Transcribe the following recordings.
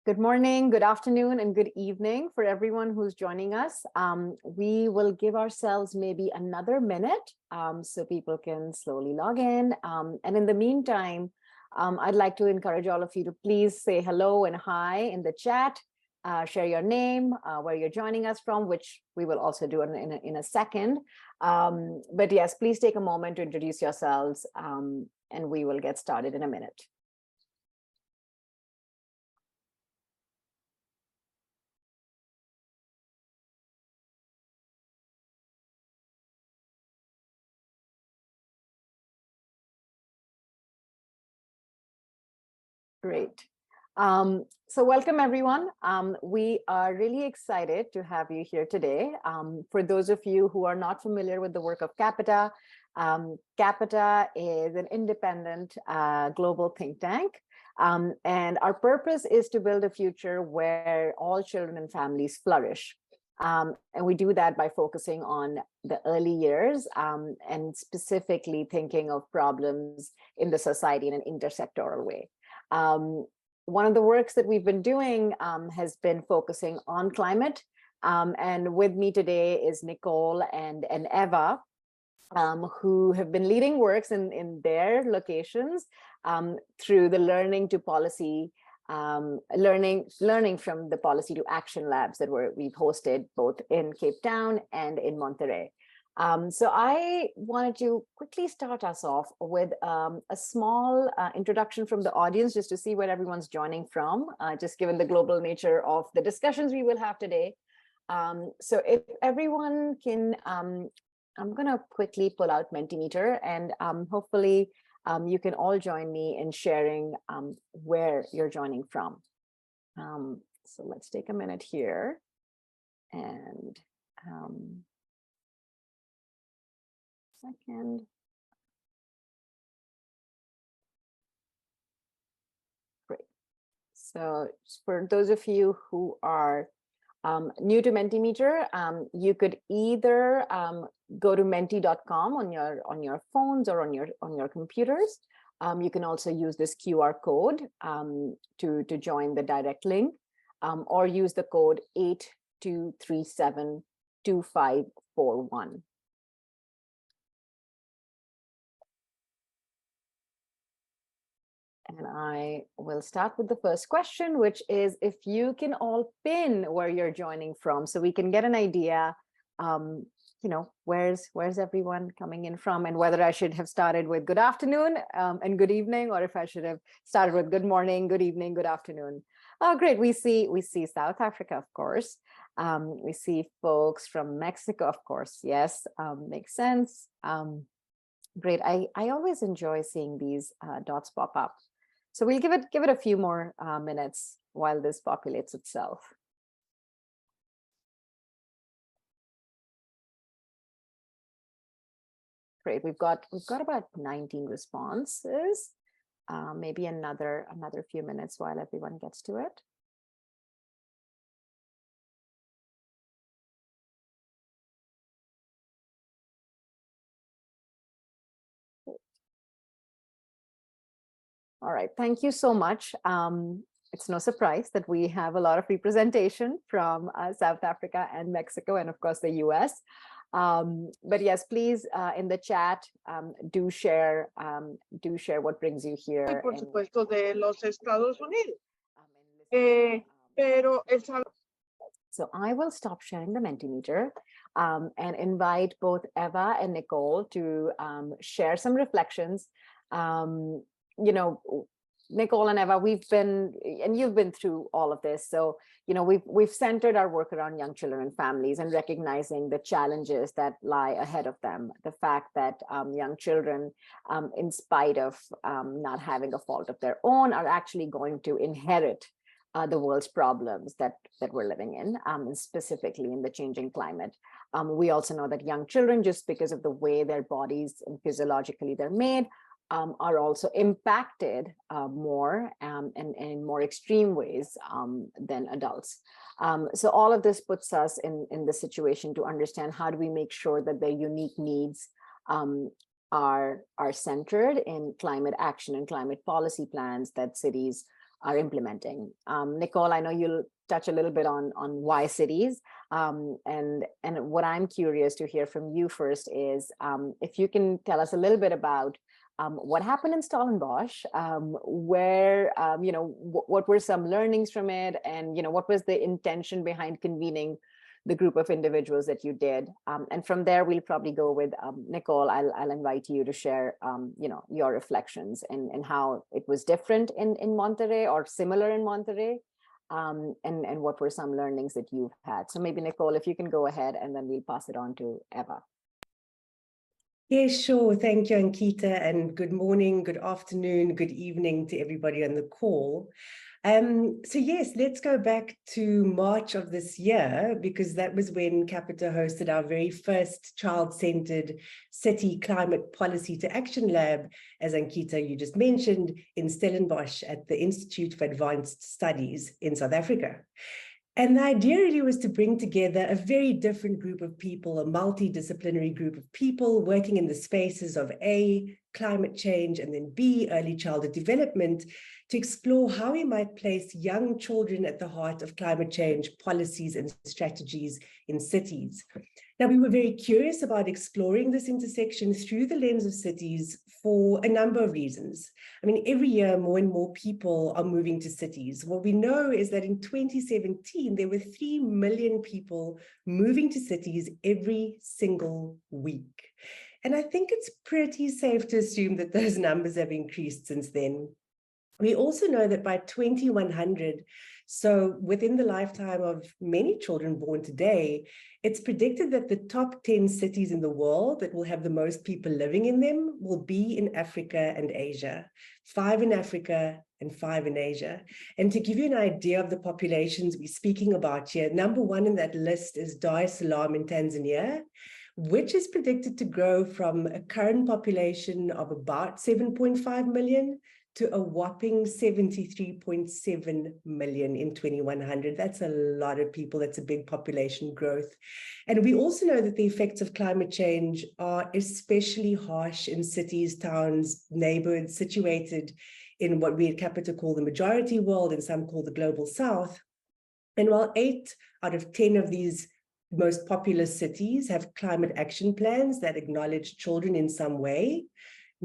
Good morning, good afternoon, and good evening for everyone who's joining us. We will give ourselves maybe another minute so people can slowly log in. And in the meantime, I'd like to encourage all of you to please say hello and hi in the chat, share your name, where you're joining us from, which we will also do in a second. But yes, please take a moment to introduce yourselves and we will get started in a minute. Great. So welcome everyone. We are really excited to have you here today. For those of you who are not familiar with the work of Capita, Capita is an independent global think tank. And our purpose is to build a future where all children and families flourish. And we do that by focusing on the early years and specifically thinking of problems in the society in an intersectoral way. One of the works that we've been doing has been focusing on climate. And with me today is Nicole and Eva, who have been leading works in their locations through the learning to policy, learning from the policy to action labs that we've hosted both in Cape Town and in Monterey. So I wanted to quickly start us off with a small introduction from the audience, just to see where everyone's joining from, just given the global nature of the discussions we will have today. So if everyone can, I'm going to quickly pull out Mentimeter and hopefully you can all join me in sharing where you're joining from. So let's take a minute here and second. Great. So for those of you who are new to Mentimeter, you could either go to menti.com on your phones or on your computers. You can also use this QR code to join the direct link, or use the code 82372541. And I will start with the first question, which is if you can all pin where you're joining from, so we can get an idea, you know, where's everyone coming in from, and whether I should have started with good afternoon and good evening, or if I should have started with good morning, good evening, good afternoon. Oh, great. We see South Africa, of course. We see folks from Mexico, of course. Yes, makes sense. Great. I always enjoy seeing these dots pop up. So we'll give it a few more minutes while this populates itself. Great, we've got about 19 responses. Maybe another few minutes while everyone gets to it. All right, thank you so much. It's no surprise that we have a lot of representation from South Africa and Mexico, and of course the US. But yes, please in the chat do share what brings you here. Por supuesto de los Estados Unidos. So I will stop sharing the Mentimeter and invite both Eva and Nicole to share some reflections. You know, Nicole and Eva, you've been through all of this. So, you know, we've centered our work around young children and families and recognizing the challenges that lie ahead of them. The fact that young children, in spite of not having a fault of their own, are actually going to inherit the world's problems that we're living in, specifically in the changing climate. We also know that young children, just because of the way their bodies and physiologically they're made, are also impacted more and in more extreme ways than adults. So all of this puts us in the situation to understand how do we make sure that their unique needs are centered in climate action and climate policy plans that cities are implementing. Nicole, I know you'll touch a little bit on why cities. And what I'm curious to hear from you first is if you can tell us a little bit about what happened in Stellenbosch, where, what were some learnings from it, and, what was the intention behind convening the group of individuals that you did. And from there, we'll probably go with Nicole. I'll invite you to share, your reflections and how it was different in Monterrey or similar in Monterrey, and what were some learnings that you've had. So maybe Nicole, if you can go ahead, and then we'll pass it on to Eva. Yeah, sure. Thank you, Ankita, and good morning, good afternoon, good evening to everybody on the call. So yes, let's go back to March of this year, because that was when Capita hosted our very first child-centered city climate policy to action lab, as Ankita, you just mentioned, in Stellenbosch at the Institute for Advanced Studies in South Africa. And the idea really was to bring together a very different group of people, a multidisciplinary group of people working in the spaces of A, climate change, and then B, early childhood development, to explore how we might place young children at the heart of climate change policies and strategies in cities. Now, we were very curious about exploring this intersection through the lens of cities for a number of reasons. I mean, every year, more and more people are moving to cities. What we know is that in 2017, there were 3 million people moving to cities every single week. And I think it's pretty safe to assume that those numbers have increased since then. We also know that by 2100, so within the lifetime of many children born today, it's predicted that the top 10 cities in the world that will have the most people living in them will be in Africa and Asia, 5 in Africa and 5 in Asia. And to give you an idea of the populations we're speaking about here, number 1 in that list is Dar es Salaam in Tanzania, which is predicted to grow from a current population of about 7.5 million to a whopping 73.7 million in 2100. That's a lot of people. That's a big population growth. And we also know that the effects of climate change are especially harsh in cities, towns, neighborhoods situated in what we at Capita call the majority world and some call the global south. And while 8 out of 10 of these most populous cities have climate action plans that acknowledge children in some way,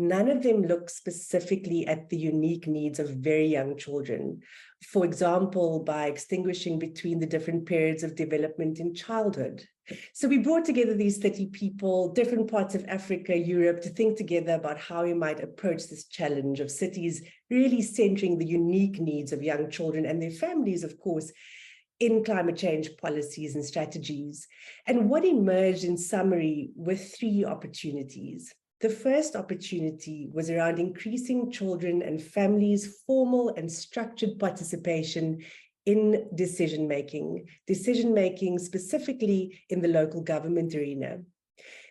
none of them look specifically at the unique needs of very young children. For example, by extinguishing between the different periods of development in childhood. So we brought together these 30 people, different parts of Africa, Europe, to think together about how we might approach this challenge of cities really centering the unique needs of young children and their families, of course, in climate change policies and strategies. And what emerged in summary were 3 opportunities. The first opportunity was around increasing children and families' formal and structured participation in decision-making specifically in the local government arena.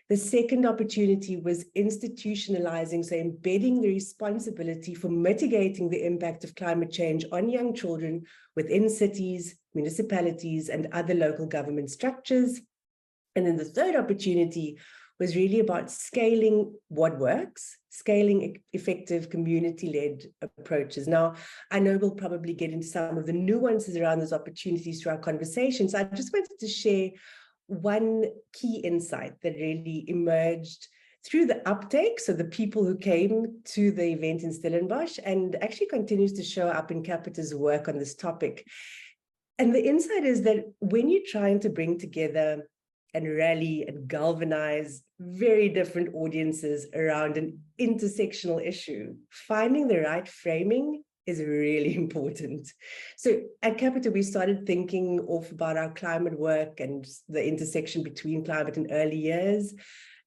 The second opportunity was institutionalizing, so embedding the responsibility for mitigating the impact of climate change on young children within cities, municipalities, and other local government structures. And then the third opportunity was really about scaling what works, scaling effective community-led approaches. Now, I know we'll probably get into some of the nuances around those opportunities through our conversations. I just wanted to share one key insight that really emerged through the uptake, so the people who came to the event in Stellenbosch, and actually continues to show up in Capita's work on this topic. And the insight is that when you're trying to bring together and rally and galvanize very different audiences around an intersectional issue, finding the right framing is really important. So at Capita, we started thinking off about our climate work and the intersection between climate and early years,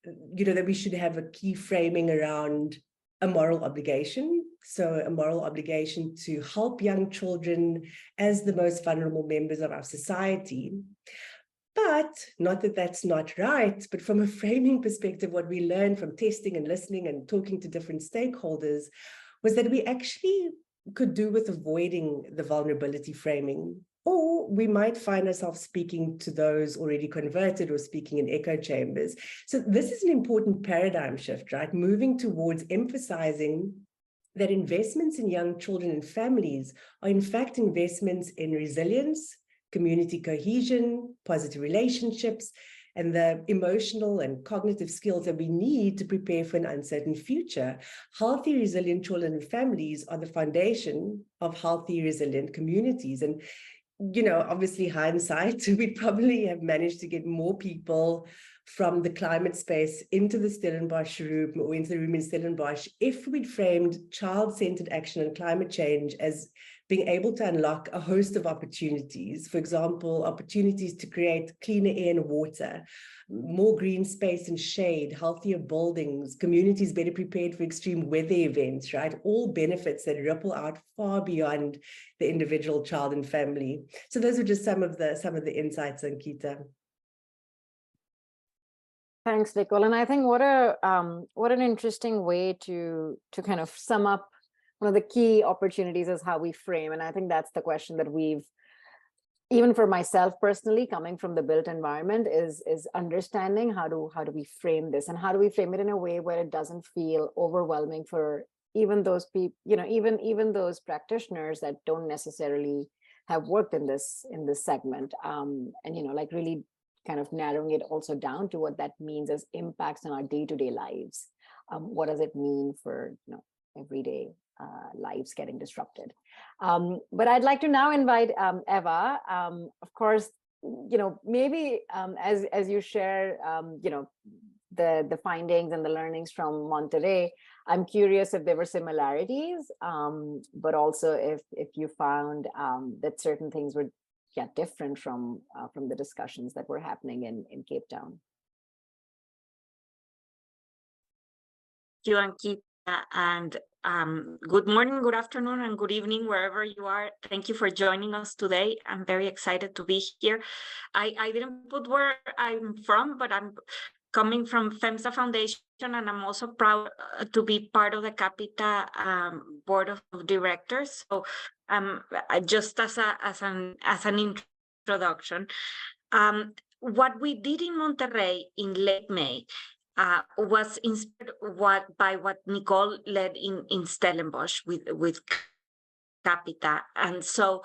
that we should have a key framing around a moral obligation. So a moral obligation to help young children as the most vulnerable members of our society. But not that that's not right, but from a framing perspective, what we learned from testing and listening and talking to different stakeholders was that we actually could do with avoiding the vulnerability framing, or we might find ourselves speaking to those already converted or speaking in echo chambers. So this is an important paradigm shift, right? Moving towards emphasizing that investments in young children and families are in fact investments in resilience, community cohesion, positive relationships, and the emotional and cognitive skills that we need to prepare for an uncertain future. Healthy, resilient children and families are the foundation of healthy, resilient communities. And, you know, obviously hindsight, we'd probably have managed to get more people from the climate space into the Stellenbosch room or into the room in Stellenbosch if we'd framed child-centered action on climate change as being able to unlock a host of opportunities. For example, opportunities to create cleaner air and water, more green space and shade, healthier buildings, communities better prepared for extreme weather events, right? All benefits that ripple out far beyond the individual child and family. So those are just some of the insights, Ankita. Thanks, Nicole. And I think what an interesting way to kind of sum up one of the key opportunities is how we frame. And I think that's the question that we've, even for myself personally, coming from the built environment, is understanding how do we frame this, and how do we frame it in a way where it doesn't feel overwhelming for even those people, you know, even those practitioners that don't necessarily have worked in this segment, and you know, like really kind of narrowing it also down to what that means as impacts on our day-to-day lives. What does it mean for, you know, everyday lives getting disrupted? But I'd like to now invite Eva. Of course, you know, maybe as you share, you know, the findings and the learnings from Monterey, I'm curious if there were similarities, but also if you found that certain things were different from the discussions that were happening in Cape Town. Thank you, Ankita, and good morning, good afternoon, and good evening, wherever you are. Thank you for joining us today. I'm very excited to be here. I didn't put where I'm from, but I'm coming from FEMSA Foundation, and I'm also proud to be part of the Capita Board of Directors. So just as an introduction, what we did in Monterrey in late May was inspired by what Nicole led in Stellenbosch with Capita. And so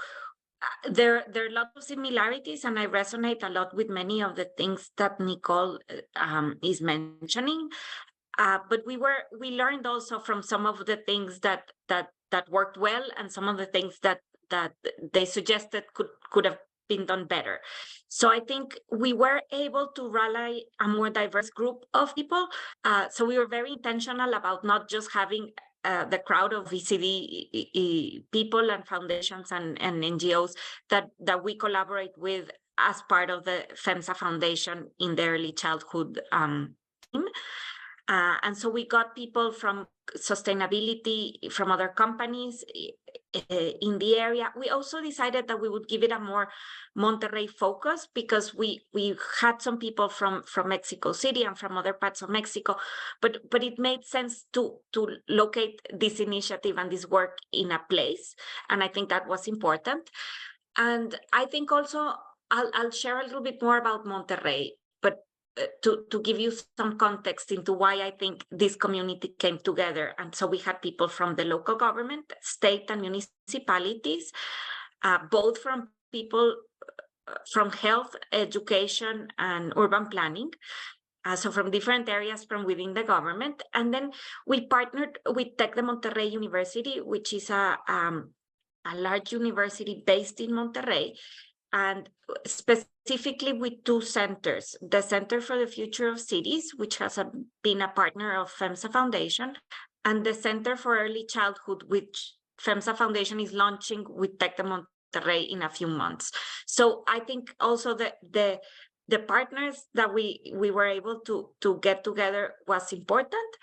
there are a lot of similarities, and I resonate a lot with many of the things that Nicole is mentioning. But we learned also from some of the things that worked well, and some of the things that they suggested could have been done better. So I think we were able to rally a more diverse group of people. So we were very intentional about not just having the crowd of VCD people and foundations and NGOs that we collaborate with as part of the FEMSA Foundation in the early childhood team. And so we got people from sustainability, from other companies in the area. We also decided that we would give it a more Monterrey focus, because we had some people from Mexico City and from other parts of Mexico, but it made sense to locate this initiative and this work in a place, and I think that was important. And I think also I'll share a little bit more about Monterrey, but to give you some context into why I think this community came together. And so we had people from the local government, state and municipalities, both from people from health, education, and urban planning. So from different areas from within the government. And then we partnered with Tec de Monterrey University, which is a large university based in Monterrey, and specifically with two centers: the Center for the Future of Cities, which has been a partner of FEMSA Foundation, and the Center for Early Childhood, which FEMSA Foundation is launching with Tec de Monterrey in a few months. So I think also the partners that we were able to get together was important.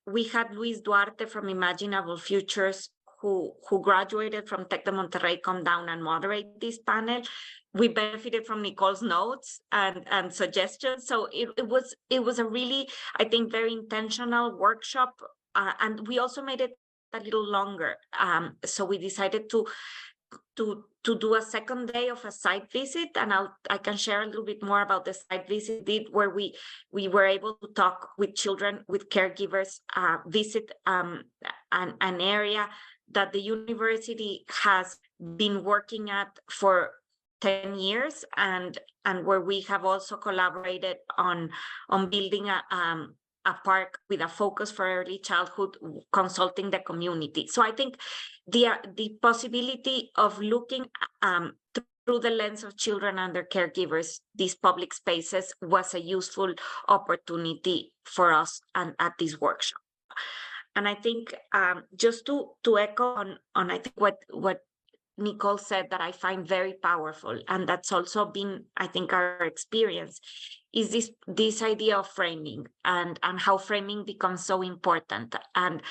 We had Luis Duarte from Imaginable Futures, who graduated from Tec de Monterrey, come down and moderate this panel. We benefited from Nicole's notes and suggestions. So it was a really, I think, very intentional workshop. And we also made it a little longer. So we decided to to do a second day of a site visit, and I can share a little bit more about the site visit we did, where we were able to talk with children, with caregivers, visit an area that the university has been working at for 10 years, and where we have also collaborated on building a park with a focus for early childhood, consulting the community. So I think the possibility of looking through the lens of children and their caregivers, these public spaces, was a useful opportunity for us and at this workshop. And I think just to echo on I think what Nicole said, that I find very powerful, and that's also been, I think, our experience, is this idea of framing and how framing becomes so important. And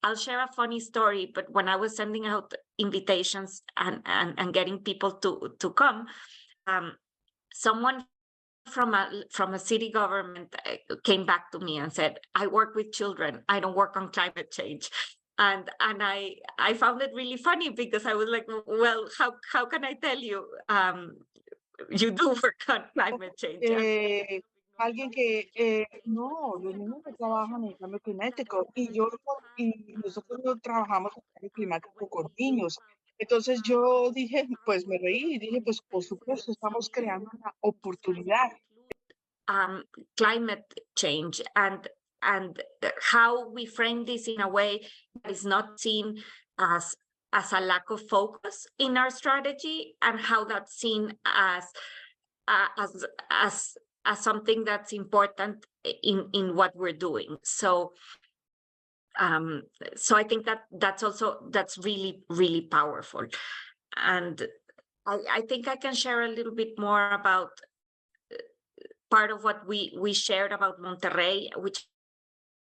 I'll share a funny story, but when I was sending out invitations and getting people to come, someone from a city government came back to me and said, I work with children, I don't work on climate change. And I found it really funny, because I was like, well, how can I tell you you do work on climate change? Alguien que no, los niños no trabajan en el cambio climático y nosotros no trabajamos en el cambio climático con niños. Entonces yo dije, pues me reí y dije, pues por supuesto estamos creando una oportunidad. Climate change and how we frame this in a way that is not seen as a lack of focus in our strategy, and how that's seen as something that's important in what we're doing. So so I think that's really, really powerful. And I think I can share a little bit more about part of what we shared about Monterrey, which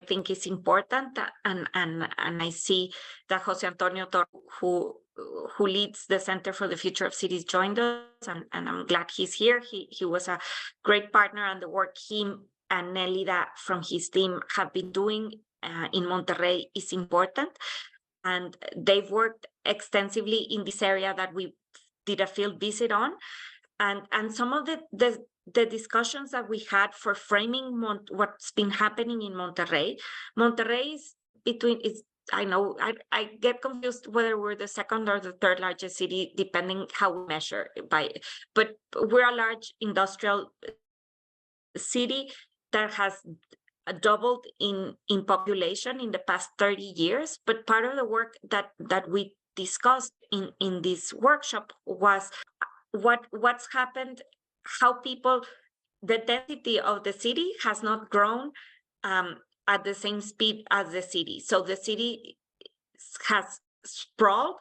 I think is important, and I see that Jose Antonio Tor, who leads the Center for the Future of Cities, joined us, and I'm glad he's here. He was a great partner, and the work he and Nelida from his team have been doing in Monterrey is important. And they've worked extensively in this area that we did a field visit on, and some of the discussions that we had for framing what's been happening in Monterrey. Monterrey is I know I get confused whether we're the second or the third largest city, depending how we measure it but we're a large industrial city that has doubled in population in the past 30 years. But part of the work that we discussed in this workshop was what's happened, how the density of the city has not grown at the same speed as the city. So the city has sprawled,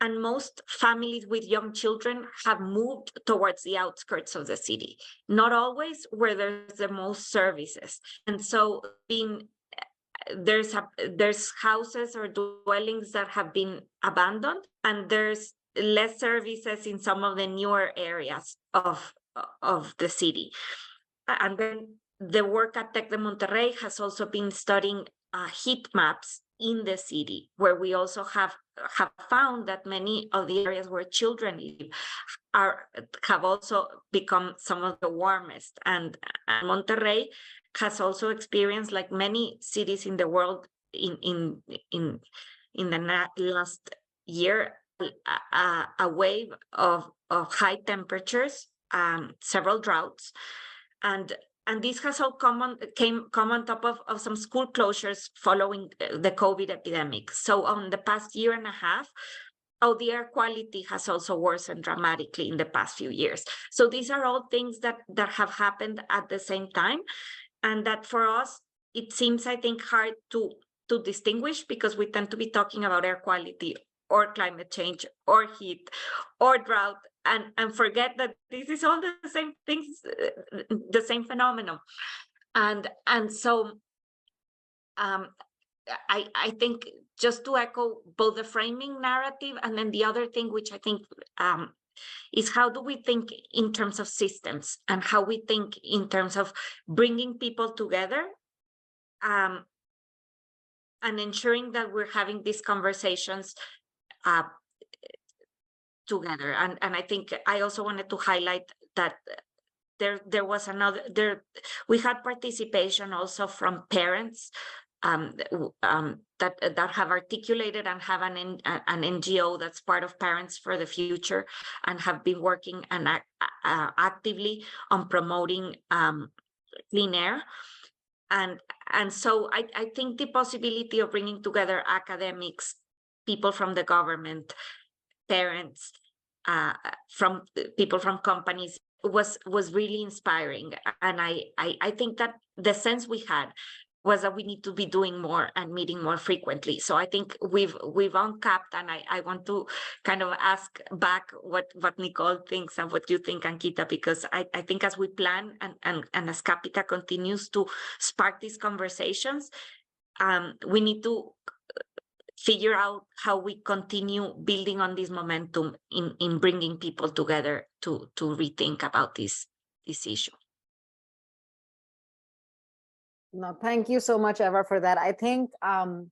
and most families with young children have moved towards the outskirts of the city, not always where there's the most services. And so there's houses or dwellings that have been abandoned, and there's less services in some of the newer areas of the city. And then the work at Tec de Monterrey has also been studying heat maps in the city, where we also have found that many of the areas where children live have also become some of the warmest. And Monterrey has also experienced, like many cities in the world in the last year, a wave of high temperatures, several droughts, and this has all come on top of some school closures following the COVID epidemic. So on the past year and a half, the air quality has also worsened dramatically in the past few years. So these are all things that have happened at the same time, and that for us, it seems, I think, hard to distinguish, because we tend to be talking about air quality or climate change or heat or drought, and forget that this is all the same things, the same phenomenon. And so I think, just to echo both the framing narrative, and then the other thing, which I think is how do we think in terms of systems, and how we think in terms of bringing people together, and ensuring that we're having these conversations together. And I think I also wanted to highlight that there was we had participation also from parents that have articulated and have an NGO that's part of Parents for the Future and have been working actively on promoting clean air. And so I think the possibility of bringing together academics, people from the government, parents, from people from companies was really inspiring. And I think that the sense we had was that we need to be doing more and meeting more frequently. So I think we've uncapped, and I want to kind of ask back what Nicole thinks and what you think, Ankita, because I think as we plan and as Capita continues to spark these conversations, we need to figure out how we continue building on this momentum in bringing people together to rethink about this issue. No, thank you so much, Eva, for that. I think I'm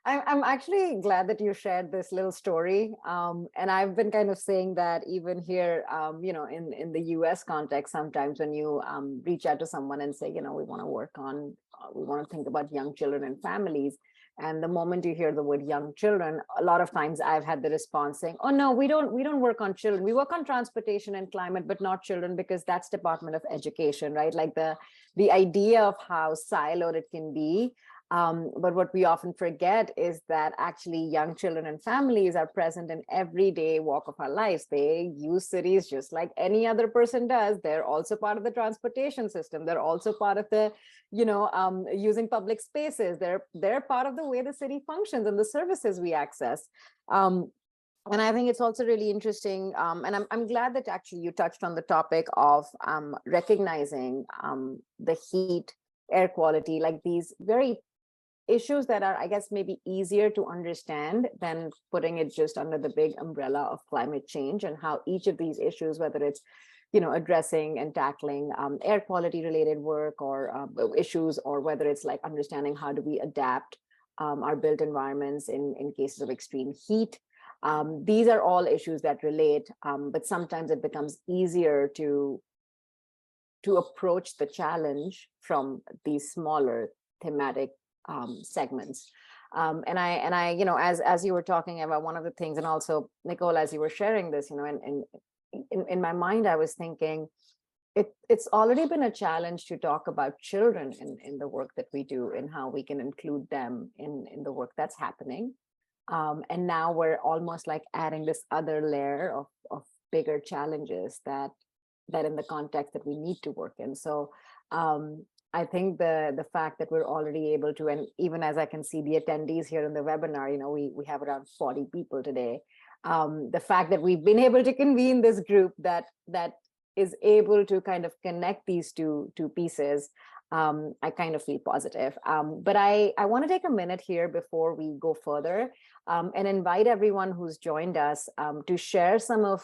actually glad that you shared this little story. And I've been kind of saying that even here, in the US context, sometimes when you reach out to someone and say, we want to work on, we want to think about young children and families. And the moment you hear the word young children, a lot of times I've had the response saying, oh, no, we don't work on children. We work on transportation and climate, but not children, because that's Department of Education, right? Like the idea of how siloed it can be. But what we often forget is that actually young children and families are present in everyday walk of our lives. They use cities just like any other person does. They're also part of the transportation system. They're also part of the, using public spaces. They're part of the way the city functions and the services we access. And I think it's also really interesting. And I'm glad that actually you touched on the topic of recognizing the heat, air quality, like these very issues that are, I guess, maybe easier to understand than putting it just under the big umbrella of climate change, and how each of these issues, whether it's, addressing and tackling air quality related work or issues, or whether it's like understanding how do we adapt our built environments in cases of extreme heat. These are all issues that relate, but sometimes it becomes easier to approach the challenge from these smaller thematic segments. And I, as you were talking about, one of the things, and also Nicole, as you were sharing this, in my mind, I was thinking it's already been a challenge to talk about children in the work that we do, and how we can include them in the work that's happening. And now we're almost like adding this other layer of bigger challenges that in the context that we need to work in. So I think the fact that we're already able to, and even as I can see the attendees here in the webinar, we have around 40 people today. The fact that we've been able to convene this group that is able to kind of connect these two pieces, I kind of feel positive. But I want to take a minute here before we go further and invite everyone who's joined us to share some of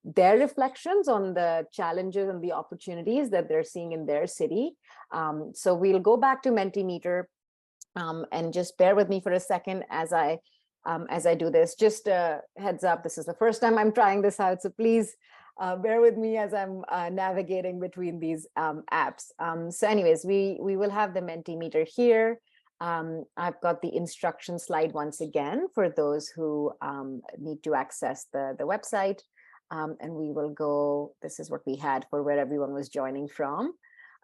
their reflections on the challenges and the opportunities that they're seeing in their city. So we'll go back to Mentimeter, and just bear with me for a second as I do this. Just a heads up, this is the first time I'm trying this out, so please bear with me as I'm navigating between these apps. So anyways, we will have the Mentimeter here. I've got the instruction slide once again for those who need to access the website. And we will go, this is what we had for where everyone was joining from.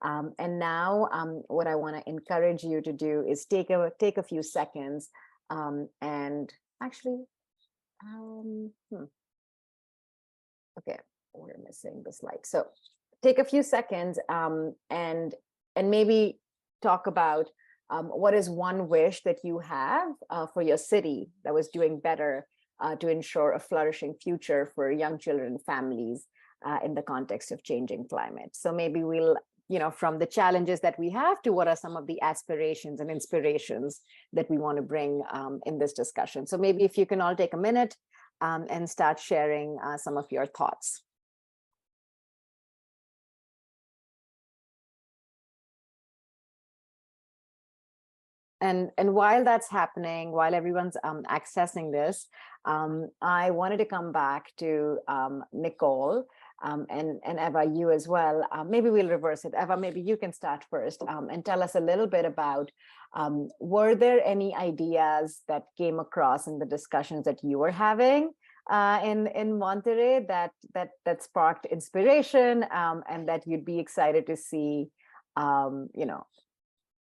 And now what I want to encourage you to do is take a few seconds and actually, okay, we're missing the slide. So take a few seconds and maybe talk about what is one wish that you have for your city that was doing better to ensure a flourishing future for young children and families in the context of changing climate. So maybe we'll, from the challenges that we have to what are some of the aspirations and inspirations that we want to bring in this discussion. So maybe if you can all take a minute and start sharing some of your thoughts. And while that's happening, while everyone's accessing this, I wanted to come back to Nicole and Eva, you as well. Maybe we'll reverse it. Eva, maybe you can start first and tell us a little bit about, were there any ideas that came across in the discussions that you were having in Monterey that sparked inspiration and that you'd be excited to see,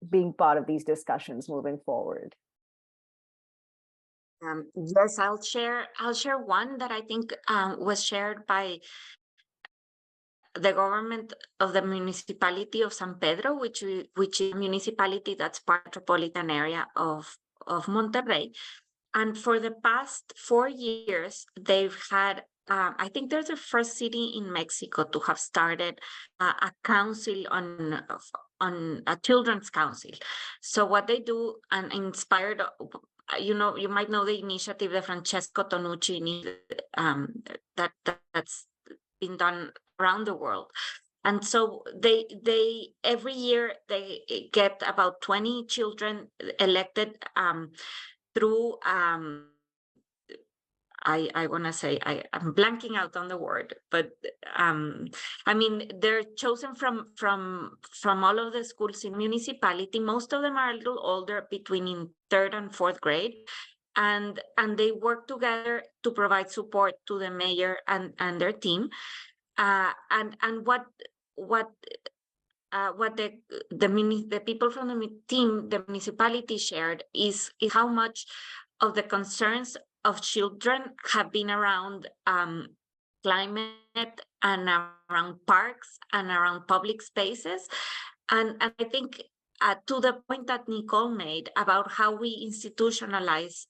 being part of these discussions moving forward? Yes, I'll share one that I think was shared by the government of the municipality of San Pedro, which is a municipality that's part of the metropolitan area of Monterrey. And for the past 4 years, they've had, I think they're the first city in Mexico to have started a council on a children's council. So what they do, and inspired, you might know the initiative, the Francesco Tonucci, that's been done around the world. And so they every year they get about 20 children elected through I want to say, I'm blanking out on the word, but I mean, they're chosen from all of the schools in municipality. Most of them are a little older, between in 3rd and 4th grade, and they work together to provide support to the mayor and their team. And what the people from the team, the municipality, shared is how much of the concerns of children have been around climate and around parks and around public spaces. And I think to the point that Nicole made about how we institutionalize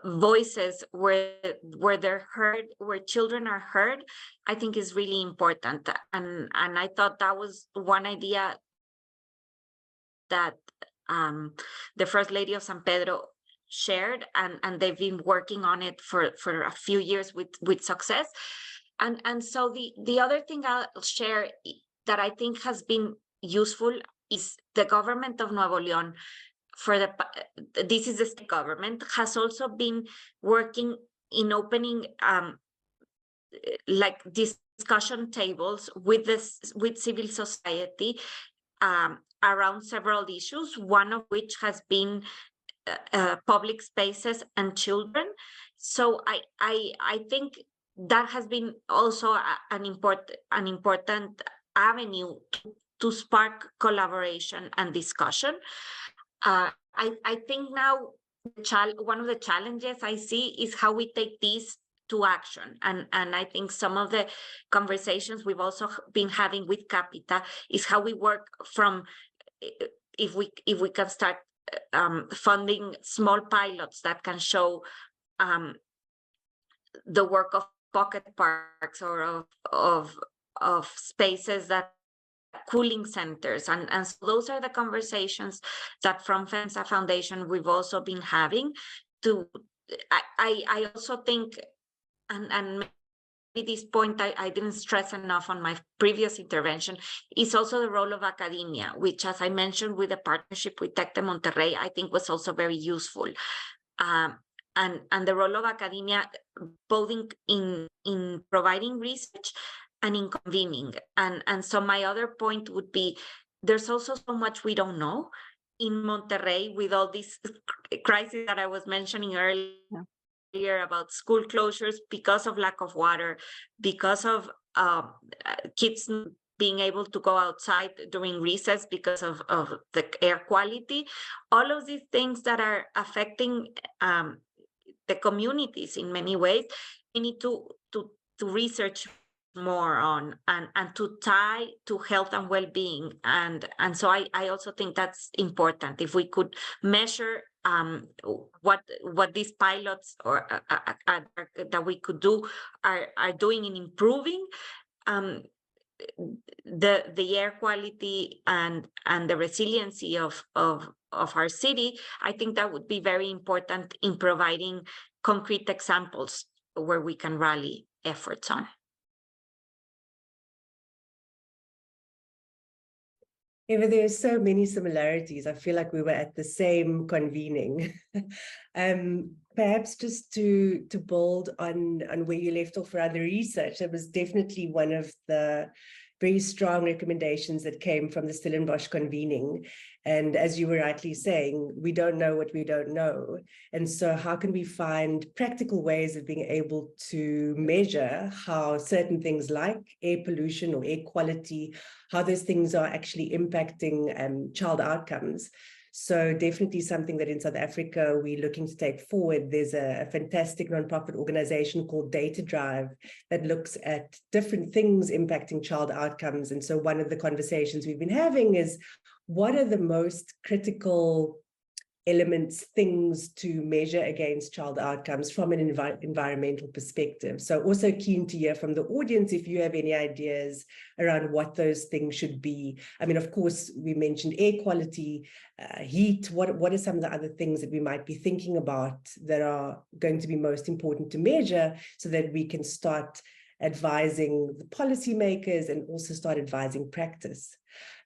voices where they're heard, where children are heard, I think is really important. And I thought that was one idea that the First Lady of San Pedro shared, and they've been working on it for a few years with success. And so the other thing I'll share that I think has been useful is the government of Nuevo León, this is the state government, has also been working in opening like discussion tables with civil society around several issues, one of which has been public spaces and children. So I think that has been also an important avenue to spark collaboration and discussion. I think now one of the challenges I see is how we take these to action. And I think some of the conversations we've also been having with Capita is how we work from, if we can start funding small pilots that can show the work of pocket parks or of spaces that cooling centers. And so those are the conversations that from FEMSA Foundation we've also been having. I also think, and maybe this point I didn't stress enough on my previous intervention, is also the role of academia, which, as I mentioned, with the partnership with Tec de Monterrey, I think was also very useful. And the role of academia, both in providing research and in convening. And so my other point would be, there's also so much we don't know in Monterrey with all these crises that I was mentioning earlier about school closures because of lack of water, because of kids being able to go outside during recess because of the air quality. All of these things that are affecting the communities in many ways, we need to research more on and to tie to health and well-being. And so I also think that's important. If we could measure what these pilots or that we could do are doing in improving the air quality and the resiliency of our city, I think that would be very important in providing concrete examples where we can rally efforts on. Eva, there are so many similarities. I feel like we were at the same convening. Perhaps just to build on where you left off around the research, that was definitely one of the very strong recommendations that came from the Stellenbosch convening. And as you were rightly saying, we don't know what we don't know. And so how can we find practical ways of being able to measure how certain things like air pollution or air quality, how those things are actually impacting child outcomes? So definitely something that in South Africa we're looking to take forward. There's a fantastic nonprofit organization called Data Drive that looks at different things impacting child outcomes. And so one of the conversations we've been having is, what are the most critical elements, things to measure against child outcomes from an environmental perspective? So also keen to hear from the audience if you have any ideas around what those things should be. I mean, of course, we mentioned air quality, heat. What are some of the other things that we might be thinking about that are going to be most important to measure so that we can start advising the policymakers and also start advising practice?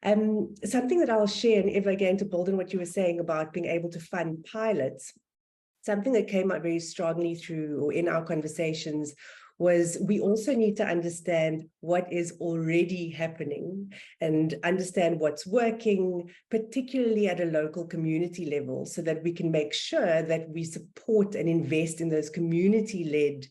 Something that I'll share, and Eva, again, to build on what you were saying about being able to fund pilots, something that came out very strongly through or in our conversations was we also need to understand what is already happening and understand what's working, particularly at a local community level, so that we can make sure that we support and invest in those community-led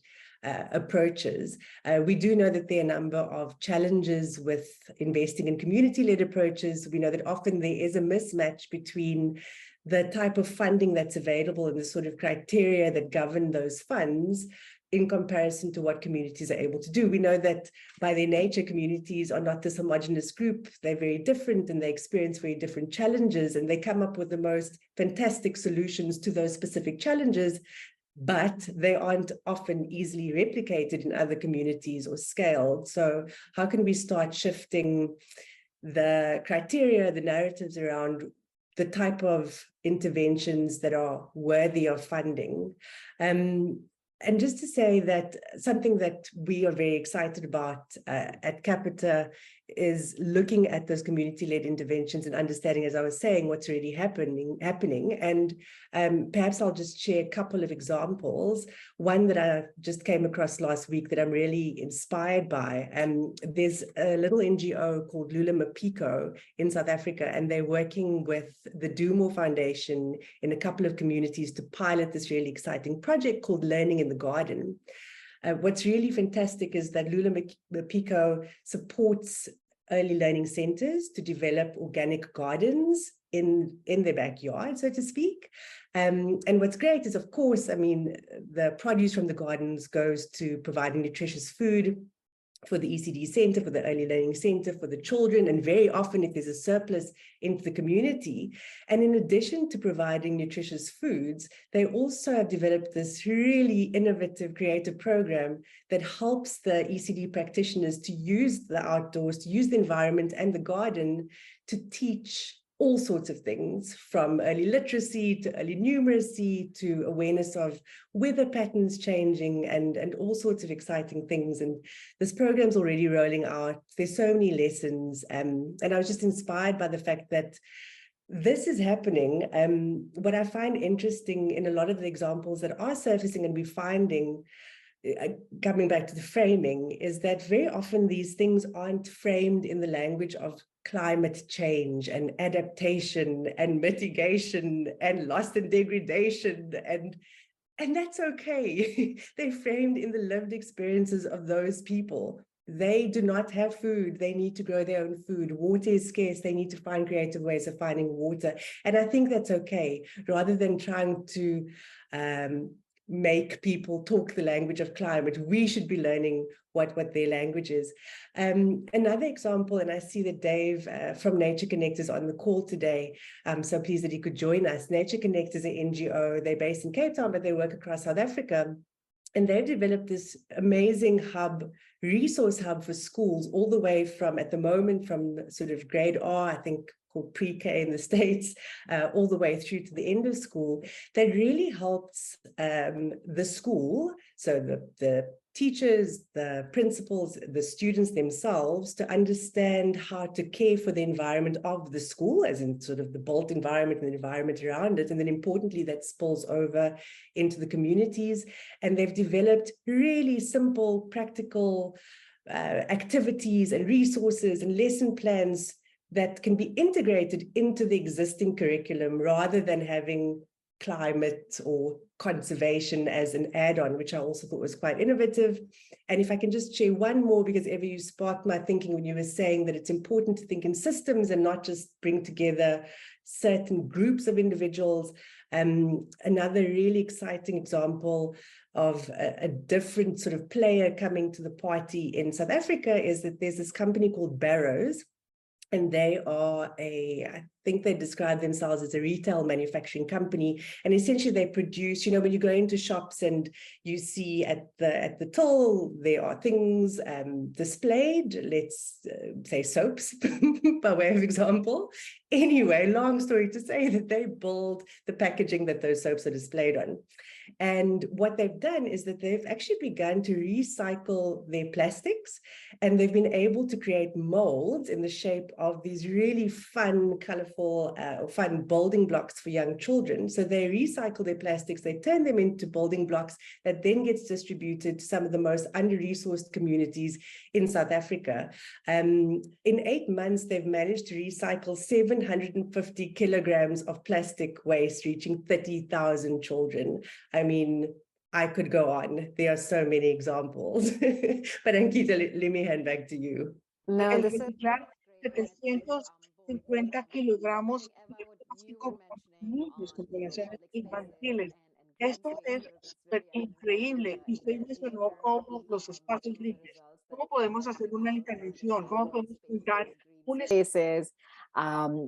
approaches. We do know that there are a number of challenges with investing in community-led approaches. We know that often there is a mismatch between the type of funding that's available and the sort of criteria that govern those funds in comparison to what communities are able to do. We know that by their nature, communities are not this homogenous group. They're very different and they experience very different challenges, and they come up with the most fantastic solutions to those specific challenges, but they aren't often easily replicated in other communities or scaled. So how can we start shifting the criteria, the narratives around the type of interventions that are worthy of funding? And just to say that something that we are very excited about at Capita is looking at those community-led interventions and understanding, as I was saying, what's really happening. And perhaps I'll just share a couple of examples. One that I just came across last week that I'm really inspired by. There's a little NGO called Lula Mapiko in South Africa, and they're working with the Do More Foundation in a couple of communities to pilot this really exciting project called Learning in the Garden. What's really fantastic is that Lula Mapiko supports early learning centers to develop organic gardens in their backyard, so to speak. And what's great is, of course, I mean, the produce from the gardens goes to providing nutritious food for the ECD center, for the early learning center, for the children, and very often if there's a surplus into the community. And in addition to providing nutritious foods, they also have developed this really innovative, creative program that helps the ECD practitioners to use the outdoors, to use the environment and the garden to teach all sorts of things, from early literacy to early numeracy to awareness of weather patterns changing and all sorts of exciting things. And this program's already rolling out. There's so many lessons. And I was just inspired by the fact that this is happening. What I find interesting in a lot of the examples that are surfacing and we're finding, coming back to the framing, is that very often these things aren't framed in the language of climate change and adaptation and mitigation and loss and degradation, and that's okay. They're framed in the lived experiences of those people. They do not have food. They need to grow their own food. Water is scarce. They need to find creative ways of finding water. And I think that's okay, rather than trying to make people talk the language of climate. We should be learning what their language is. Another example, and I see that Dave from Nature Connect is on the call today, so pleased that he could join us. Nature Connect is an NGO. They're based in Cape Town, but they work across South Africa. And they've developed this amazing resource hub for schools, all the way from, at the moment, from sort of grade R, I think, called pre-K in the States, all the way through to the end of school, that really helps the school, so the teachers, the principals, the students themselves, to understand how to care for the environment of the school, as in sort of the built environment and the environment around it. And then importantly, that spills over into the communities. And they've developed really simple, practical activities and resources and lesson plans that can be integrated into the existing curriculum rather than having climate or conservation as an add-on, which I also thought was quite innovative. And if I can just share one more, because Eva, you sparked my thinking when you were saying that it's important to think in systems and not just bring together certain groups of individuals. Another really exciting example of a different sort of player coming to the party in South Africa is that there's this company called Barrows. And they are I think they describe themselves as a retail manufacturing company. And essentially they produce, you know, when you go into shops and you see at the till, there are things displayed, let's say soaps, by way of example. Anyway, long story to say that they build the packaging that those soaps are displayed on. And what they've done is that they've actually begun to recycle their plastics, and they've been able to create molds in the shape of these really fun, colorful, fun building blocks for young children. So they recycle their plastics, they turn them into building blocks that then gets distributed to some of the most under-resourced communities in South Africa. In 8 months, they've managed to recycle 750 kilograms of plastic waste, reaching 30,000 children. I mean, I could go on. There are so many examples. But Ankita, let me hand back to you. No, El this is reciclar 750 kilogramos de plástico por niños con poblaciones infantiles. Esto es súper increíble. Y usted mencionó cómo los espacios limpios. ¿Cómo podemos hacer una intervención? ¿Cómo podemos pintar un spaces,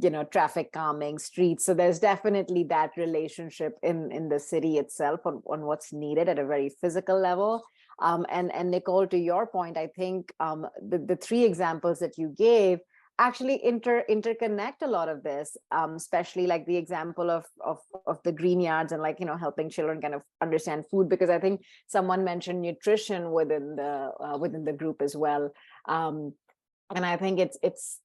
you know, traffic calming, streets. So there's definitely that relationship in the city itself on what's needed at a very physical level. And Nicole, to your point, I think the 3 examples that you gave actually interconnect a lot of this, especially like the example of the green yards and, like, you know, helping children kind of understand food, because I think someone mentioned nutrition within the group as well. And I think it's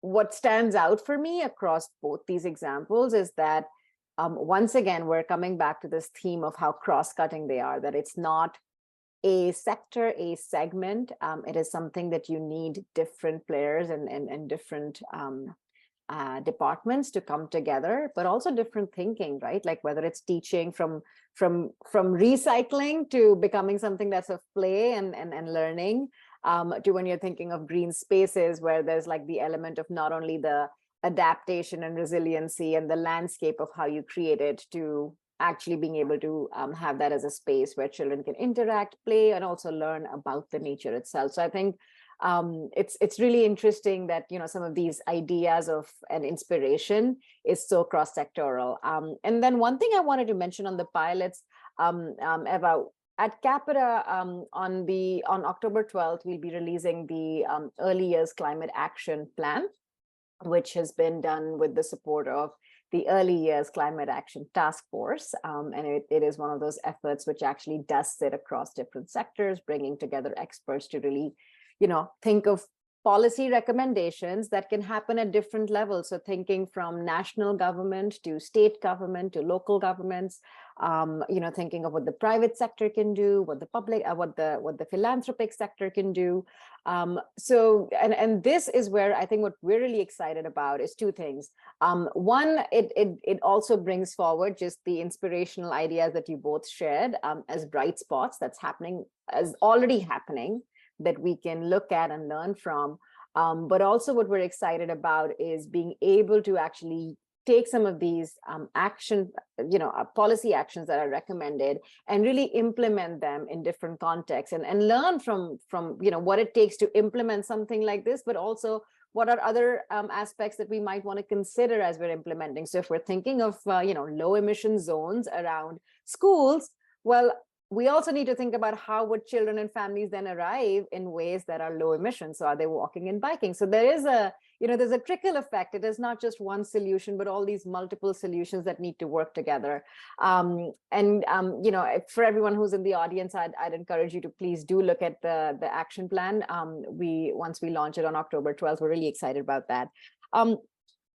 what stands out for me across both these examples is that once again, we're coming back to this theme of how cross-cutting they are, that it's not a sector, a segment. It is something that you need different players and different departments to come together, but also different thinking, right? Like whether it's teaching from recycling to becoming something that's of play and learning, to when you're thinking of green spaces, where there's like the element of not only the adaptation and resiliency and the landscape of how you create it, to actually being able to have that as a space where children can interact, play, and also learn about the nature itself. So I think it's really interesting that, you know, some of these ideas of an inspiration is so cross-sectoral. And then one thing I wanted to mention on the pilots, Eva, at Capita, on October 12th, we'll be releasing the Early Years Climate Action Plan, which has been done with the support of the Early Years Climate Action Task Force. And it is one of those efforts which actually does sit across different sectors, bringing together experts to really, you know, think of policy recommendations that can happen at different levels. So thinking from national government to state government to local governments, you know, thinking of what the private sector can do, what the public, what the philanthropic sector can do. So this is where I think what we're really excited about is 2 things. One, it also brings forward just the inspirational ideas that you both shared as bright spots that's happening, as already happening, that we can look at and learn from. But also what we're excited about is being able to actually take some of these policy actions that are recommended and really implement them in different contexts and learn from you know, what it takes to implement something like this, but also what are other aspects that we might want to consider as we're implementing. So if we're thinking of, you know, low emission zones around schools, well, we also need to think about how would children and families then arrive in ways that are low emission. So are they walking and biking? So there is a, there's a trickle effect. It is not just one solution, but all these multiple solutions that need to work together. For everyone who's in the audience, I'd encourage you to please do look at the action plan. Once we launch it on October 12th, we're really excited about that.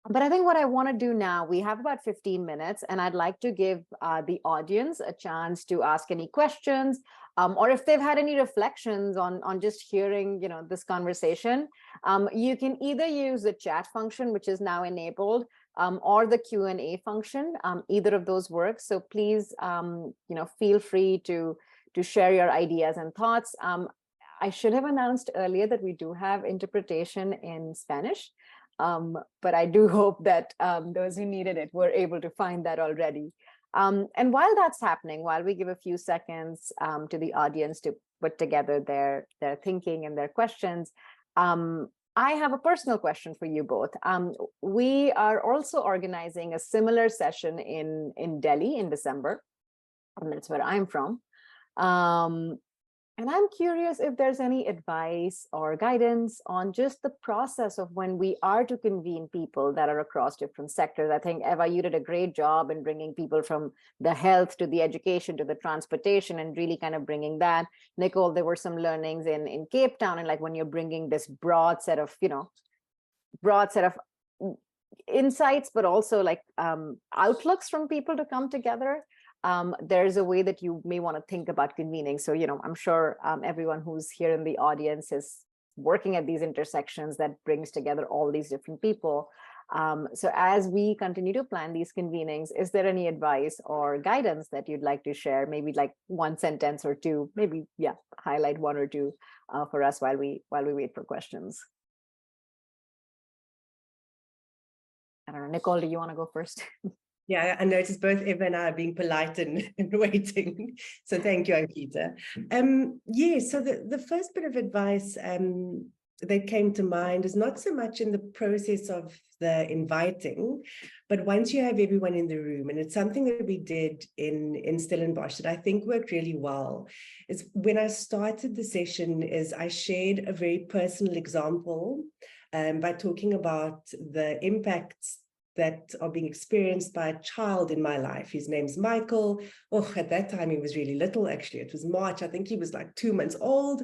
But I think what I want to do now, we have about 15 minutes, and I'd like to give the audience a chance to ask any questions, or if they've had any reflections on just hearing, this conversation. You can either use the chat function, which is now enabled, or the Q&A function. Either of those works. So please, feel free to share your ideas and thoughts. I should have announced earlier that we do have interpretation in Spanish. But I do hope that those who needed it were able to find that already. And while that's happening, while we give a few seconds to the audience to put together their thinking and their questions, I have a personal question for you both. We are also organizing a similar session in Delhi in December, and that's where I'm from. And I'm curious if there's any advice or guidance on just the process of when we are to convene people that are across different sectors. I think, Eva, you did a great job in bringing people from the health to the education to the transportation and really kind of bringing that. Nicole, there were some learnings in Cape Town, and like when you're bringing this broad set of insights, but also like outlooks from people to come together. There's a way that you may want to think about convening. So, I'm sure everyone who's here in the audience is working at these intersections that brings together all these different people. So as we continue to plan these convenings, is there any advice or guidance that you'd like to share? Maybe like one sentence or two, maybe, highlight one or two for us while we wait for questions. I don't know, Nicole, do you want to go first? Yeah, I noticed both Eva and I are being polite and waiting. So thank you, Ankita. So the first bit of advice that came to mind is not so much in the process of the inviting, but once you have everyone in the room, and it's something that we did in Stellenbosch that I think worked really well, is when I started the session is I shared a very personal example by talking about the impacts that are being experienced by a child in my life. His name's Michael. Oh, at that time, he was really little, actually. It was March. I think he was like 2 months old.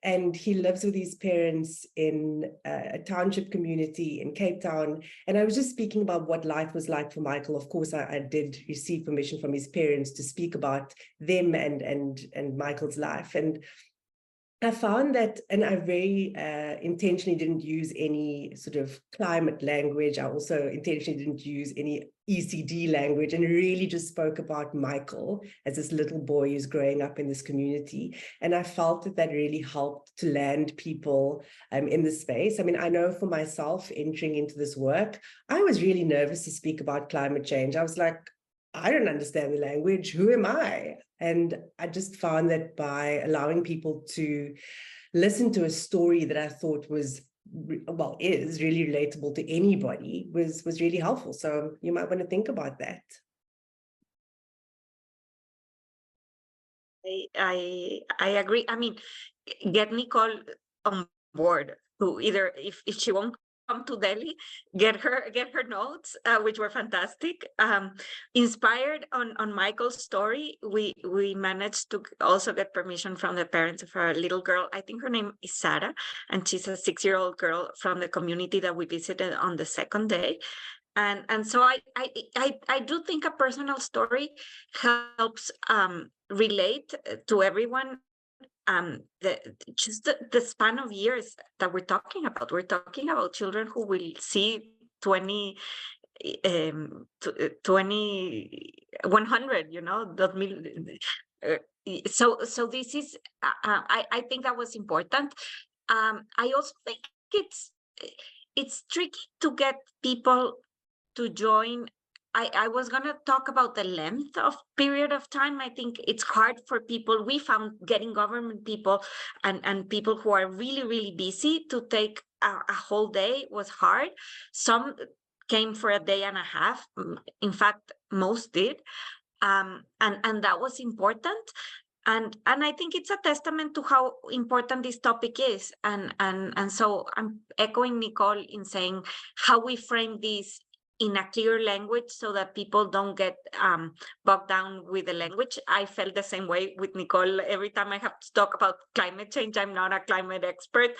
And he lives with his parents in a township community in Cape Town. And I was just speaking about what life was like for Michael. Of course, I did receive permission from his parents to speak about them and Michael's life. And I found that, and I very intentionally didn't use any sort of climate language. I also intentionally didn't use any ECD language, and really just spoke about Michael as this little boy who's growing up in this community. And I felt that really helped to land people in the space. I mean, I know for myself entering into this work, I was really nervous to speak about climate change. I was like, I don't understand the language. Who am I? And I just found that by allowing people to listen to a story that I thought is really relatable to anybody was really helpful. So you might want to think about that. I agree. I mean, get Nicole on board to either if she won't come to Delhi, get her notes, which were fantastic. Inspired on Michael's story, we managed to also get permission from the parents of our little girl. I think her name is Sarah, and she's a 6-year-old girl from the community that we visited on the second day. And so I do think a personal story helps relate to everyone. The span of years that we're talking about. We're talking about children who will see 100, so this is I think that was important. I also think it's tricky to get people to join. I was going to talk about the length of period of time. I think it's hard for people. We found getting government people and people who are really, really busy to take a whole day was hard. Some came for a day and a half. In fact, most did. And that was important. And I think it's a testament to how important this topic is. And so I'm echoing Nicole in saying how we frame this in a clear language so that people don't get bogged down with the language. I felt the same way with Nicole. Every time I have to talk about climate change, I'm not a climate expert.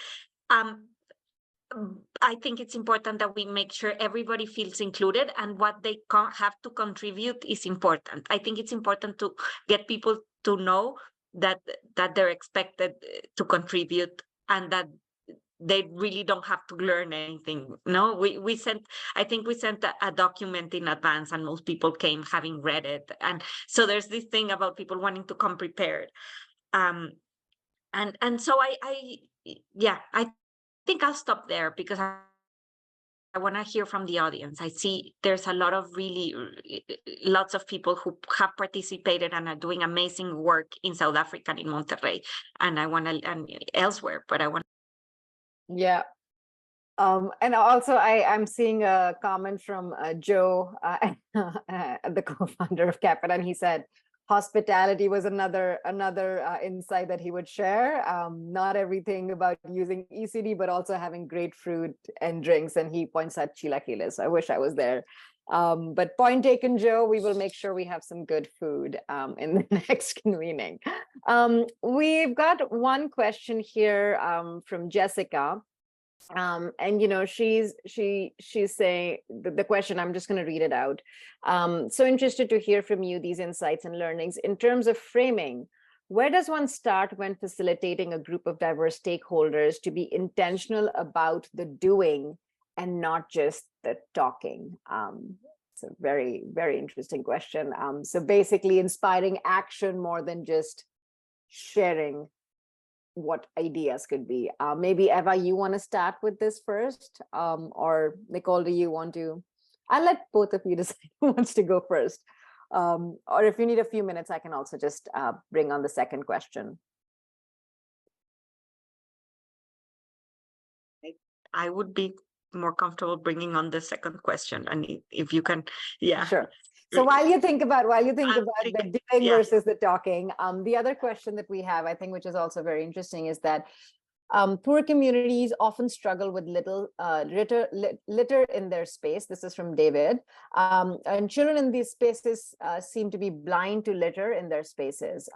I think it's important that we make sure everybody feels included, and what they have to contribute is important. I think it's important to get people to know that they're expected to contribute, and that they really don't have to learn anything. No, I think we sent a document in advance, and most people came having read it. And so there's this thing about people wanting to come prepared. And so I think I'll stop there, because I want to hear from the audience. I see there's a lot of lots of people who have participated and are doing amazing work in South Africa and in Monterrey, and and elsewhere, but I want. Yeah. And also I'm seeing a comment from Joe, the co-founder of Capita, and he said hospitality was another insight that he would share. Not everything about using ECD, but also having great food and drinks. And he points at chilaquiles. I wish I was there. But point taken, Joe. We will make sure we have some good food in the next convening. We've got one question here from Jessica. And she's saying the question, I'm just going to read it out. So interested to hear from you these insights and learnings in terms of framing. Where does one start when facilitating a group of diverse stakeholders to be intentional about the doing and not just the talking? It's a very, very interesting question. So basically inspiring action more than just sharing what ideas could be. Maybe Eva, you want to start with this first, or Nicole, do you want to? I'll let both of you decide who wants to go first. Or if you need a few minutes, I can also just bring on the second question. I would be more comfortable bringing on the second question, and if you can, yeah. Sure. So while you think about the doing versus the talking, the other question that we have, I think, which is also very interesting, is that poor communities often struggle with litter in their space. This is from David. And children in these spaces seem to be blind to litter in their spaces.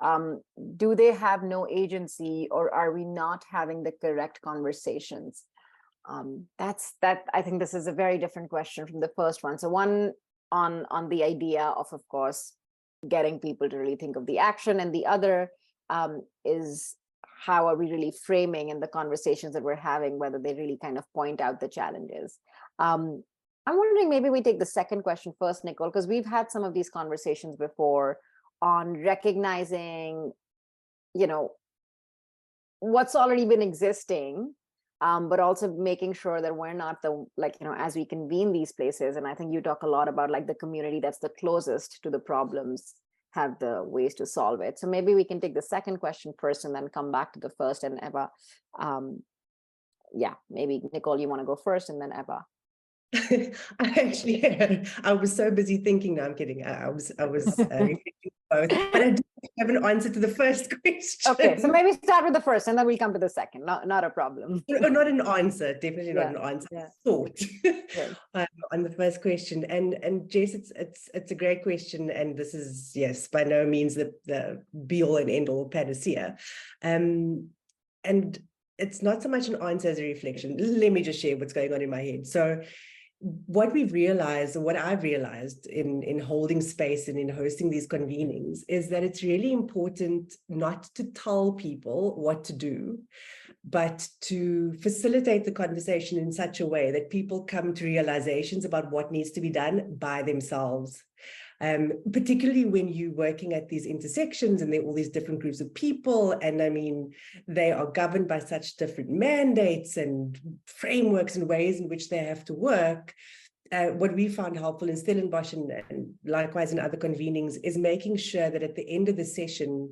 Do they have no agency, or are we not having the correct conversations? I think this is a very different question from the first one. So one on the idea of course, getting people to really think of the action, and the other is how are we really framing in the conversations that we're having, whether they really kind of point out the challenges. I'm wondering, maybe we take the second question first, Nicole, because we've had some of these conversations before on recognizing, what's already been existing, but also making sure that we're not as we convene these places. And I think you talk a lot about the community that's the closest to the problems have the ways to solve it. So maybe we can take the second question first and then come back to the first. And Eva, maybe Nicole, you want to go first, and then Eva. I was so busy thinking. No, I'm kidding. I was both, but I do have an answer to the first question. Okay, so maybe start with the first, and then we'll come to the second. Not a problem. Not an answer. Definitely not an answer. Yeah. Thought on the first question, and Jess, it's a great question, and this is, yes, by no means the be all and end all panacea, and it's not so much an answer as a reflection. Let me just share what's going on in my head. So what we've realized, or what I've realized in holding space and in hosting these convenings, is that it's really important not to tell people what to do, but to facilitate the conversation in such a way that people come to realizations about what needs to be done by themselves. Particularly when you're working at these intersections and there are all these different groups of people, and I mean, they are governed by such different mandates and frameworks and ways in which they have to work. What we found helpful in Stellenbosch and likewise in other convenings is making sure that at the end of the session,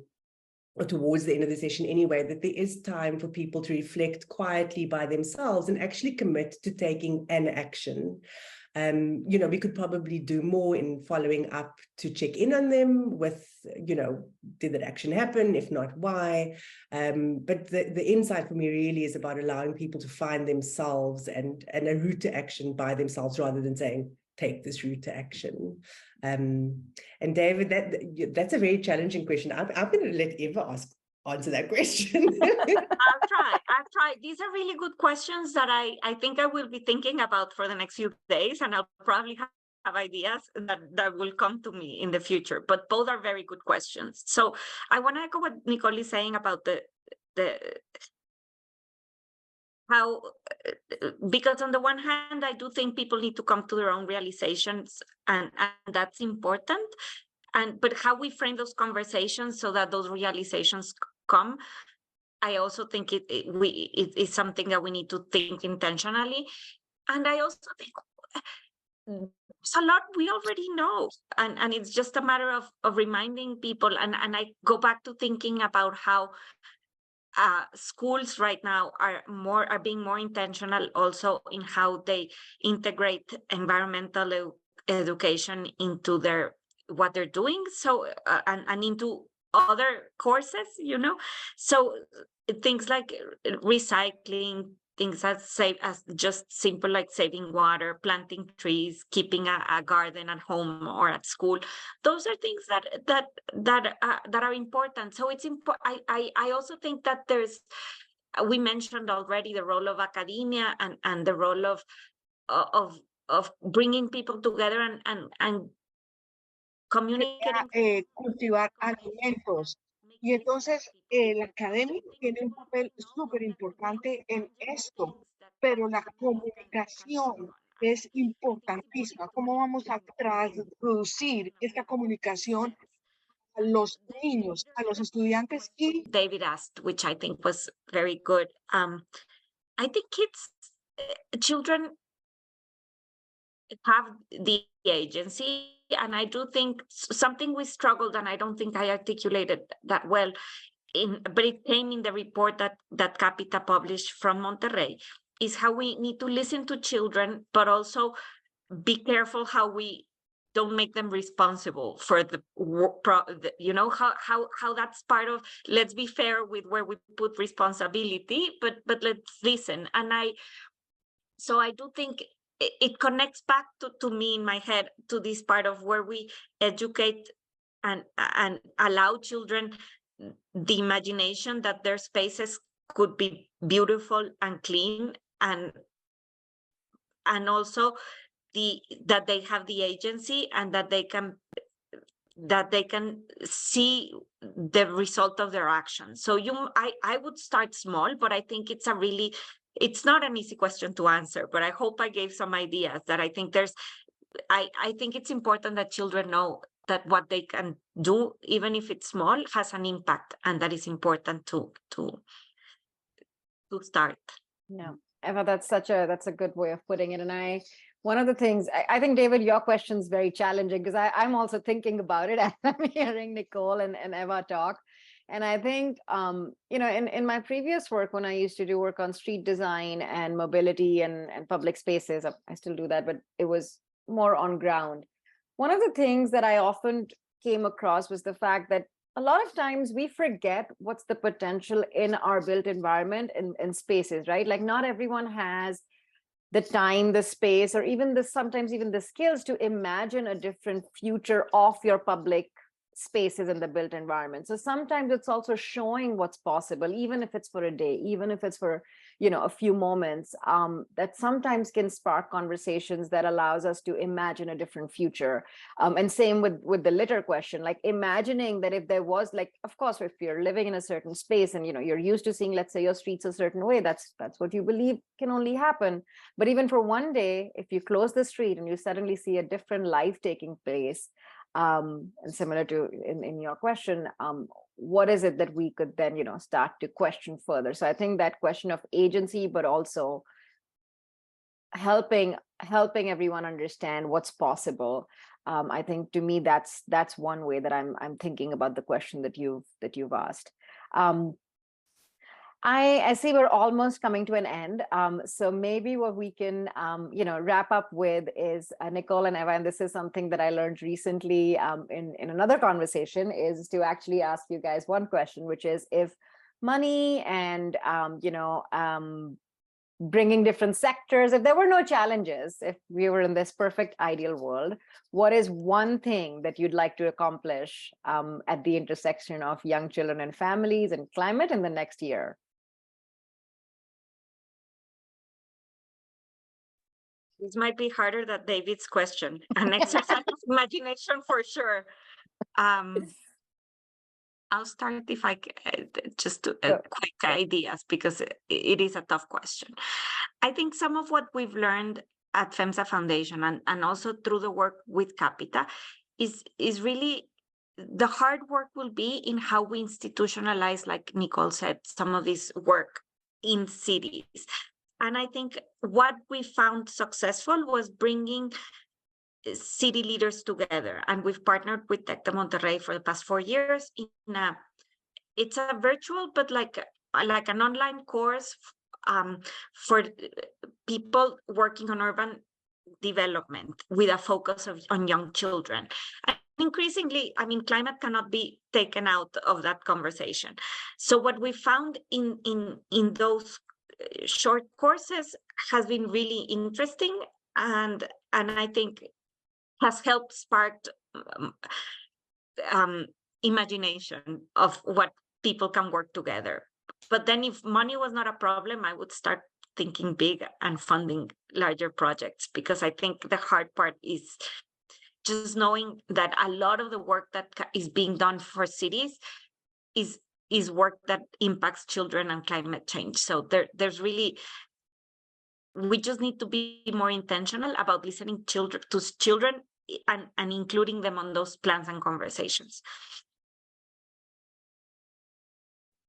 or towards the end of the session anyway, that there is time for people to reflect quietly by themselves and actually commit to taking an action. You know, we could probably do more in following up to check in on them with, you know, did that action happen? If not, why? But the insight for me really is about allowing people to find themselves and a route to action by themselves, rather than saying, take this route to action. And David, that's a very challenging question. I'm going to let Eva answer that question. I'll try. These are really good questions that I think I will be thinking about for the next few days, and I'll probably have ideas that will come to me in the future. But both are very good questions. So I want to echo what Nicole is saying about the how, because on the one hand, I do think people need to come to their own realizations, and that's important. But how we frame those conversations so that those realizations come, I also think it's something that we need to think intentionally. And I also think it's a lot we already know, and it's just a matter of reminding people. And I go back to thinking about how schools right now are being more intentional also in how they integrate environmental education into what they're doing. So and into other courses, you know. So things like recycling, things as just simple like saving water, planting trees, keeping a garden at home or at school. Those are things that are important. So it's important. I also think that we mentioned already the role of academia and the role of bringing people together and communicating, cultivar alimentos. Y entonces la academia tiene un papel súper importante en esto, pero la comunicación es importantísima. ¿Cómo vamos a traducir esta comunicación a los niños, a los estudiantes? Y David asked, which I think was very good. I think children have the agency, and I do think something we struggled, and I don't think I articulated that well, but it came in the report that Capita published from Monterrey, is how we need to listen to children, but also be careful how we don't make them responsible for you know, how that's part of, let's be fair with where we put responsibility, but let's listen. And I do think it connects back to me in my head, to this part of where we educate and allow children the imagination that their spaces could be beautiful and clean, and also that they have the agency, and that they can see the result of their actions. So I would start small, but I think it's not an easy question to answer, but I hope I gave some ideas that I think I think it's important that children know that what they can do, even if it's small, has an impact, and that is important to start. Yeah, Eva, that's a good way of putting it. And one of the things, I think, David, your question is very challenging, because I'm also thinking about it as I'm hearing Nicole and Eva talk. And I think, you know, in my previous work, when I used to do work on street design and mobility and public spaces, I still do that, but it was more on ground. One of the things that I often came across was the fact that a lot of times we forget what's the potential in our built environment and spaces, right? Like, not everyone has the time, the space, or even sometimes even the skills to imagine a different future of your public spaces in the built environment. So sometimes it's also showing what's possible, even if it's for a day, even if it's for, you know, a few moments, that sometimes can spark conversations that allows us to imagine a different future. And same with the litter question, like imagining that if there was, like, of course, if you're living in a certain space and, you know, you're used to seeing, let's say, your streets a certain way, that's what you believe can only happen. But even for one day, if you close the street and you suddenly see a different life taking place, and similar to in your question, what is it that we could then, you know, start to question further? So I think that question of agency, but also helping everyone understand what's possible. I think, to me, that's one way that I'm thinking about the question that you've asked. I see we're almost coming to an end. So maybe what we can, wrap up with is Nicole and Eva, and this is something that I learned recently in another conversation, is to actually ask you guys one question, which is if money and, bringing different sectors, if there were no challenges, if we were in this perfect ideal world, what is one thing that you'd like to accomplish at the intersection of young children and families and climate in the next year? This might be harder than David's question. An exercise of imagination for sure. I'll start if just quick ideas, because it is a tough question. I think some of what we've learned at FEMSA Foundation and also through the work with Capita is really the hard work will be in how we institutionalize, like Nicole said, some of this work in cities. And I think what we found successful was bringing city leaders together. And we've partnered with Tec de Monterrey for the past 4 years it's a virtual, but like an online course for people working on urban development with a focus on young children. And increasingly, I mean, climate cannot be taken out of that conversation. So what we found in those short courses has been really interesting, and I think has helped spark imagination of what people can work together. But then if money was not a problem, I would start thinking big and funding larger projects, because I think the hard part is just knowing that a lot of the work that is being done for cities is work that impacts children and climate change. So there's really, we just need to be more intentional about listening to children and including them on those plans and conversations.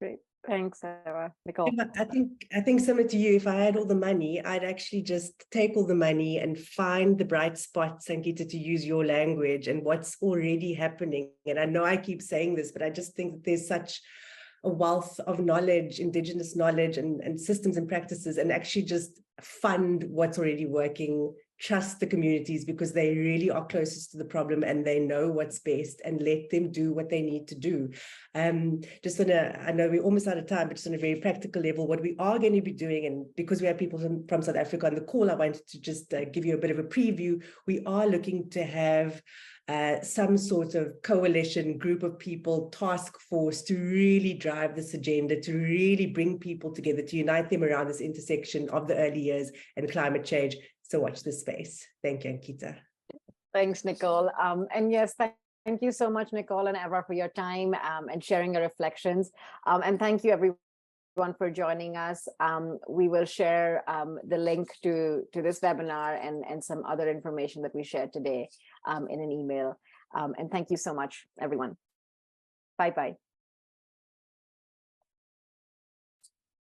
Great. Thanks, Sarah. Nicole. I think similar to you, if I had all the money, I'd actually just take all the money and find the bright spots, Sankita, to use your language, and what's already happening. And I know I keep saying this, but I just think that there's such a wealth of knowledge, indigenous knowledge and systems and practices, and actually just fund what's already working, trust the communities because they really are closest to the problem and they know what's best, and let them do what they need to do. Just I know we're almost out of time, but just on a very practical level, what we are going to be doing, and because we have people from South Africa on the call, I wanted to just give you a bit of a preview. We are looking to have some sort of coalition group of people, task force, to really drive this agenda, to really bring people together, to unite them around this intersection of the early years and climate change. So watch this space. Thank you, Ankita. Thanks, Nicole. And yes, thank you so much, Nicole and Eva, for your time and sharing your reflections. And thank you, everyone, for joining us. We will share the link to this webinar and some other information that we shared today in an email. And thank you so much, everyone. Bye-bye.